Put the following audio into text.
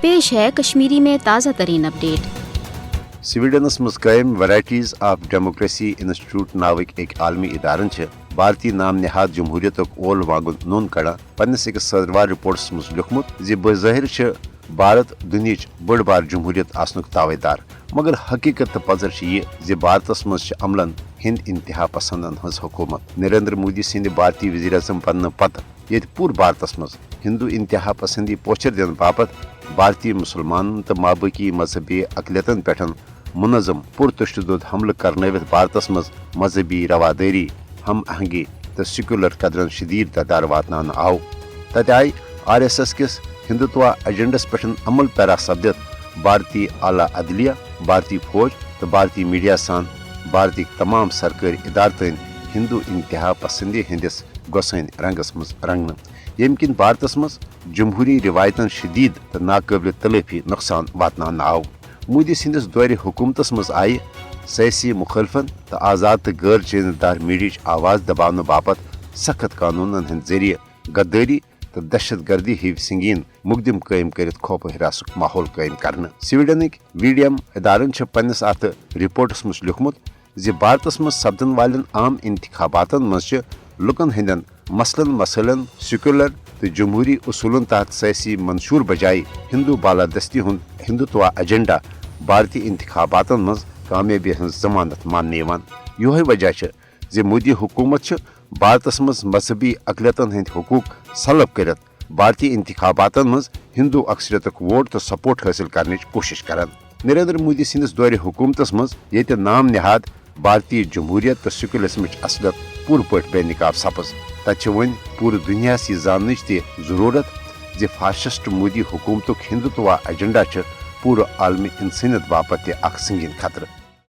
पेश है कश्मीरी में ताज़ा तरीन अपडेट। स्वीडनस मज कायम वैराइटीज ऑफ डेमोक्रेसी इंस्टीट्यूट नावक एक आलमी इदारन भारतीय नाम निहाद जमहूरियत ओल वागुन नोन कड़ा पन्नस अकिस सदरवार रिपोर्ट्स मज लिखमुत जे बज़ाहिर भारत दुनिच बड़ बार जमहूरियत आसनुक दावेदार, मगर हकीकत तो पजर ये जे भारतस मज अमलन हिंद इंतहा पसंदन हज हुकूमत। नरेंद्र मोदी सिंध भारतीय वज़ीर आज़म बन पत ये पूर भारतस मज हिंदू इंतहा पसंदी पोचर दिन बापत भारतीय मुसलमान तो माबकी मजहबी अकलियतन पे मुनज़म पुरतशद्दुद हमल करनवित भारतस मज मजहबी रवादारी हम आहंगी तो सेक्युलर कदरन शदीद तदार वातनान आव। तत आई RSS किस हिंदुत्व एजेंडस पे अमल पैरा सपदित भारतीय आला अदलिया, भारतीय फौज तो भारतीय मीडिया सान भारतीय तमाम सरकारी इदारतन हिंदू इंतहा पसंदी हंदिस गोसन रंगस मज रंगन, यम किन भारतस मज जमहूरी रिवायतन शदीद तो नाकाबिल तलाफी नुकसान वातनान आव। मोदी सिंदिस दौर हुकूमतस मज आई सियासी मुखालफन तो आज़ाद तो गैर चेंजदार मीडिया आवाज़ दबाने बापत सख्त कानूनन हंद जरिए गद्दारी तो दहशत गर्दी हिव संगीन मुकदम कायम कर खौफ हिरासुक माहौल कायम करने। स्वीडनिक वीडियम इदारन पन्नस अत रिपोर्टस मज लिखमुत जे भारतस मज सपदन वालन आम इंतखाबातन मज लुकन हंदन मसलन मसलन सेक्युलर तो जमहूरी उसूलन तहत सियासी मंशूर बजाय हिंदू बालादस्ती हुंद हिंदुत्व एजेंडा भारतीय इंतखाबातन मज कामयाबी हंज जमानत मानने योह वजह जे मोदी हुकूमत भारतस मज मजहबी अकलियतन हंद हकूक सलब कर भारतीय इंतखाबातन मज हिंदू अक्सरियत वोट तो सपोर्ट हासिल करने कोशिश करान। नरेंद्र मोदी सिंदिस दौर हुकूमतस मज ये नाम निहाद भारतीय जमहूरियत तो सेक्युलरिज्मच असलियत पूर पट बेनिकाब सपज तत वन पूरे दुनिया यह जानने ती जरूरत जे फाशिस्ट मोदी हुकूमतुक हिंदुत्व एजेंडा पूरे आलमी इंसानियत बापत संगीन खतरे।